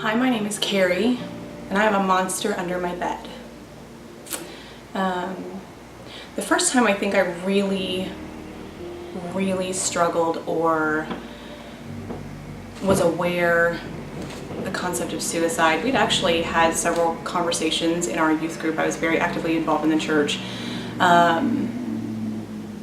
Hi, my name is Karrie, and I have a monster under my bed. The first time I think I really struggled or was aware the concept of suicide, we'd actually had several conversations in our youth group. I was very actively involved in the church. I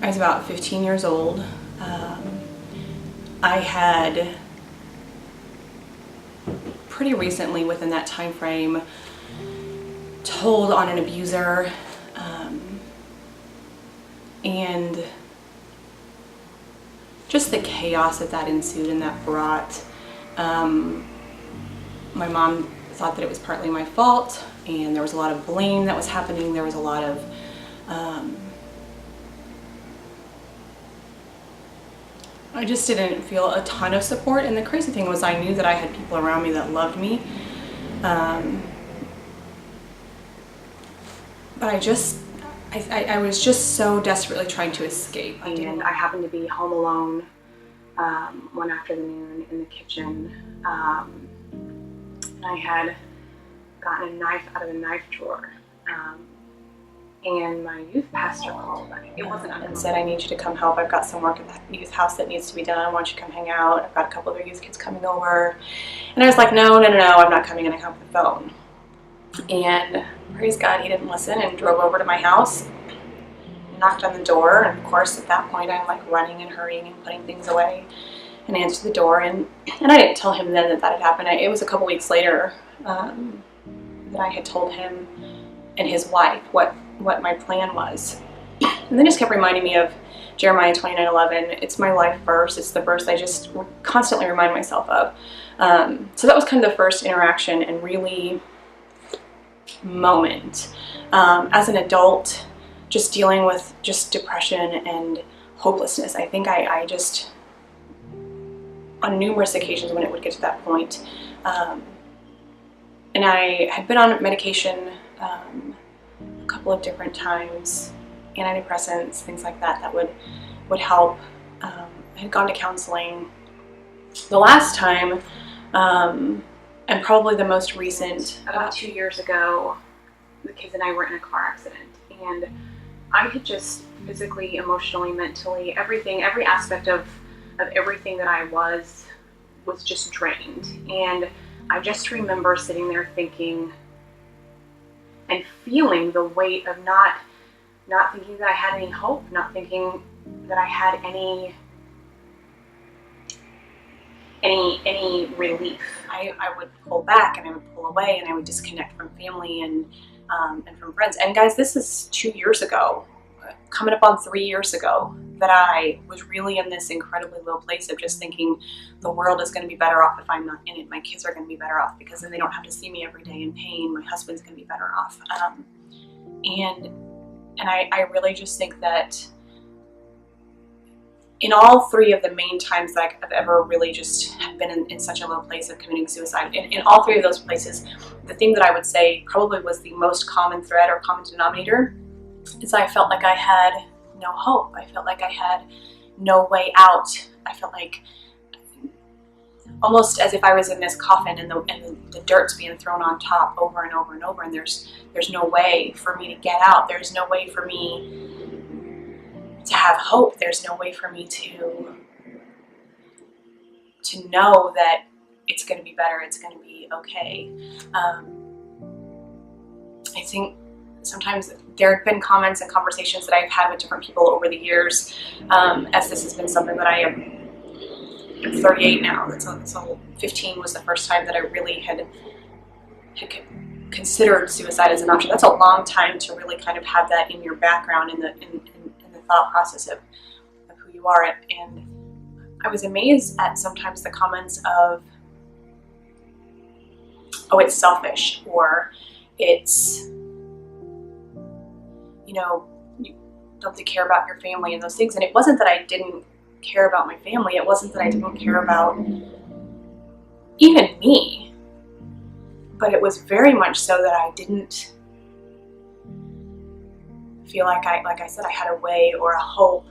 was about 15 years old. I had pretty recently, within that time frame, told on an abuser, and just the chaos that ensued and that brought. My mom thought that it was partly my fault, and there was a lot of blame that was happening. There was a lot of I just didn't feel a ton of support, and the crazy thing was I knew that I had people around me that loved me, but I was just so desperately trying to escape. And I happened to be home alone one afternoon in the kitchen, and I had gotten a knife out of a knife drawer. And my youth pastor called. It wasn't and said, "I need you to come help. I've got some work at the youth house that needs to be done. I want you to come hang out. I've got a couple other youth kids coming over." And I was like, no, I'm not coming, and I hung up the phone. And praise God, he didn't listen and drove over to my house, knocked on the door, and of course at that point I'm like running and hurrying and putting things away, and answered the door, and I didn't tell him then that had happened. It was a couple weeks later that I had told him and his wife what my plan was. And they just kept reminding me of Jeremiah 29:11. It's my life verse. It's the verse I just constantly remind myself of. So that was kind of the first interaction and really moment. As an adult, just dealing with just depression and hopelessness. I think I just, on numerous occasions when it would get to that point, and I had been on medication a couple of different times, antidepressants, things like that would help. I had gone to counseling. The last time, and probably the most recent, about 2 years ago, the kids and I were in a car accident, and I had just physically, emotionally, mentally, every aspect of everything that I was just drained. And I just remember sitting there thinking and feeling the weight of not thinking that I had any hope, not thinking that I had any relief. I would pull back, and I would pull away, and I would disconnect from family and from friends. And guys, this is 2 years ago, coming up on 3 years ago, that I was really in this incredibly low place of just thinking the world is going to be better off if I'm not in it. My kids are going to be better off because then they don't have to see me every day in pain. My husband's going to be better off. And I really just think that in all three of the main times that I've ever really just been in such a low place of committing suicide, in all three of those places, the thing that I would say probably was the most common thread or common denominator is I felt like I had no hope. I felt like I had no way out. I felt like almost as if I was in this coffin and the dirt's being thrown on top over and over and over, and there's no way for me to get out. There's no way for me to have hope. There's no way for me to know that it's going to be better. It's going to be okay. I think sometimes there have been comments and conversations that I've had with different people over the years, as this has been something that I'm 38 now. So 15 was the first time that I really had considered suicide as an option. That's a long time to really kind of have that in your background, in the thought process of who you are. And I was amazed at sometimes the comments of, "Oh, it's selfish," or "It's, you don't care about your family," and those things. And it wasn't that I didn't care about my family. It wasn't that I didn't care about even me. But it was very much so that I didn't feel like I said, I had a way or a hope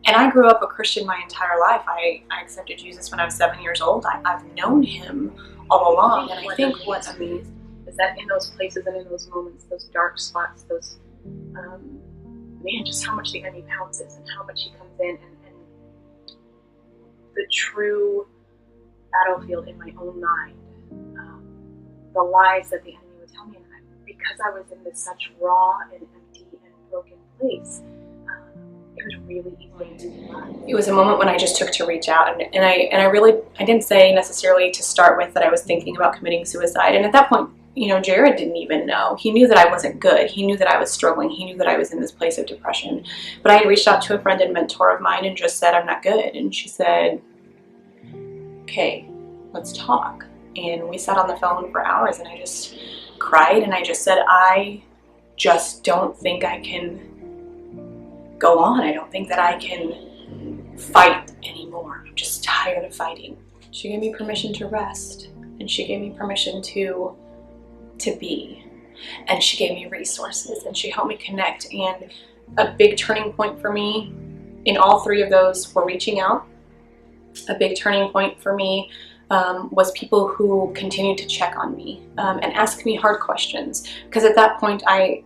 And I grew up a Christian my entire life. I accepted Jesus when I was 7 years old. I've known him all along. And I think what's amazing is that in those places and in those moments, those dark spots, those, man, just how much the enemy pounces and how much he comes in, and the true battlefield in my own mind, the lies that the enemy would tell me, and because I was in this such raw and empty and broken place, it was really easy to do that. It was a moment when I just took to reach out, and I didn't say necessarily to start with that I was thinking about committing suicide. And at that point, you know, Jared didn't even know. He knew that I wasn't good. He knew that I was struggling. He knew that I was in this place of depression. But I had reached out to a friend and mentor of mine and just said, I'm not good. And she said, okay, let's talk. And we sat on the phone for hours, and I just cried, and I just said, I just don't think I can go on. I don't think that I can fight anymore. I'm just tired of fighting. She gave me permission to rest, and she gave me permission to be, and she gave me resources, and she helped me connect. And a big turning point for me in all three of those were reaching out. A big turning point for me was people who continued to check on me and ask me hard questions, because at that point I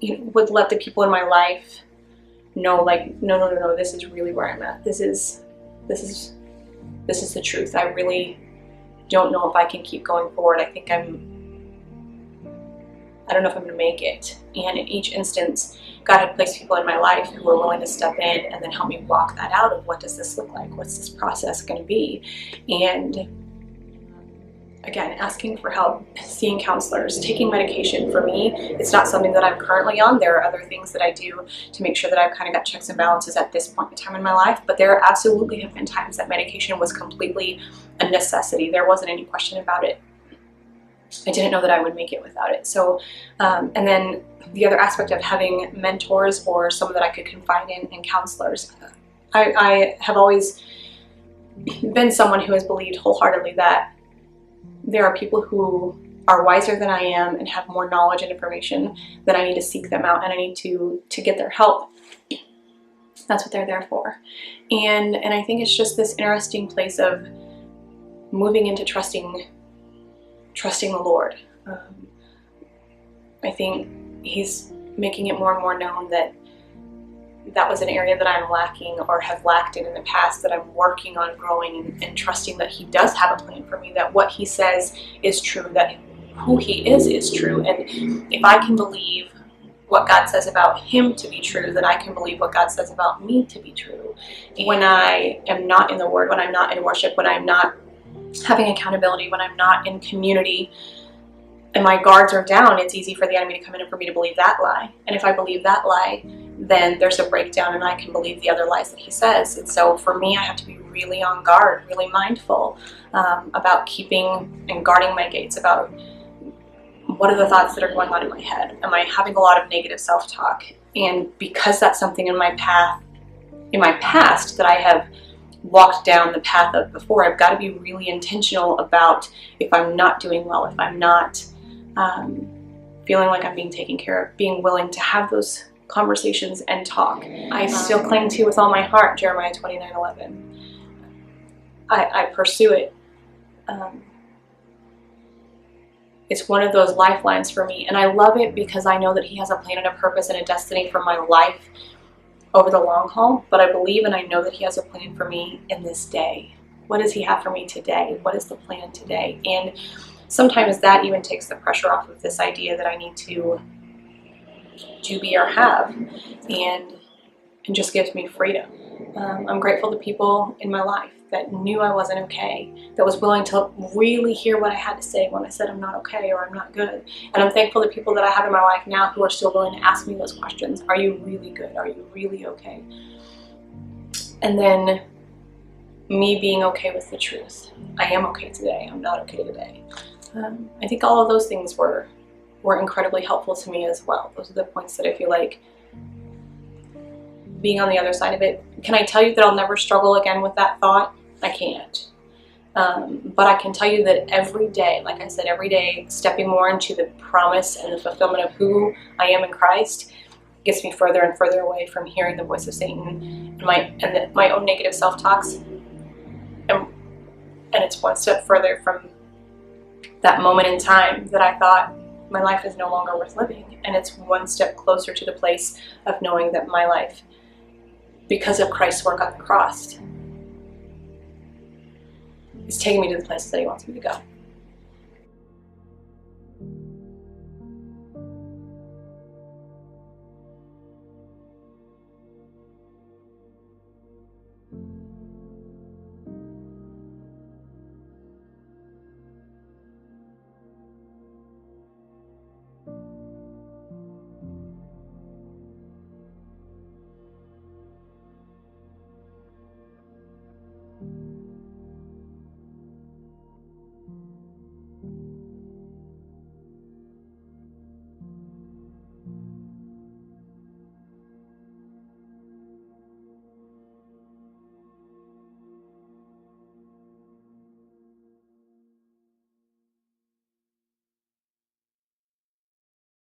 would let the people in my life know, like, no, this is really where I'm at. This is the truth. I really don't know if I can keep going forward. I don't know if I'm going to make it. And in each instance, God had placed people in my life who were willing to step in and then help me walk that out of, what does this look like? What's this process going to be? And again, asking for help, seeing counselors, taking medication. For me, it's not something that I'm currently on. There are other things that I do to make sure that I've kind of got checks and balances at this point in time in my life. But there absolutely have been times that medication was completely a necessity. There wasn't any question about it. I didn't know that I would make it without it. So, and then the other aspect of having mentors or someone that I could confide in and counselors. I have always been someone who has believed wholeheartedly that there are people who are wiser than I am and have more knowledge and information, that I need to seek them out and I need to get their help. That's what they're there for. And I think it's just this interesting place of moving into trusting the Lord. I think He's making it more and more known that that was an area that I'm lacking or have lacked in the past, that I'm working on growing and trusting that He does have a plan for me, that what He says is true, that who He is true. And if I can believe what God says about Him to be true, then I can believe what God says about me to be true. When I am not in the Word, when I'm not in worship, when I'm not having accountability, when I'm not in community and my guards are down, it's easy for the enemy to come in and for me to believe that lie. And if I believe that lie, then there's a breakdown and I can believe the other lies that he says. And so for me, I have to be really on guard, really mindful about keeping and guarding my gates, about what are the thoughts that are going on in my head. Am I having a lot of negative self-talk? And because that's something in my past that I have walked down the path of before, I've got to be really intentional about if I'm not doing well, if I'm not feeling like I'm being taken care of, being willing to have those conversations and talk. I still cling to with all my heart Jeremiah 29:11. I pursue it. It's one of those lifelines for me, and I love it because I know that He has a plan and a purpose and a destiny for my life over the long haul, but I believe and I know that He has a plan for me in this day. What does He have for me today? What is the plan today? And sometimes that even takes the pressure off of this idea that I need to be or have, and just gives me freedom. I'm grateful to people in my life that knew I wasn't okay, that was willing to really hear what I had to say when I said I'm not okay or I'm not good. And I'm thankful to people that I have in my life now who are still willing to ask me those questions. Are you really good? Are you really okay? And then me being okay with the truth. I am okay today. I'm not okay today. I think all of those things were incredibly helpful to me as well. Those are the points that I feel like being on the other side of it. Can I tell you that I'll never struggle again with that thought? I can't. But I can tell you that every day, like I said, every day, stepping more into the promise and the fulfillment of who I am in Christ, gets me further and further away from hearing the voice of Satan and my own negative self-talks. And it's one step further from that moment in time that I thought my life is no longer worth living. And it's one step closer to the place of knowing that my life, because of Christ's work on the cross, is taking me to the place that he wants me to go.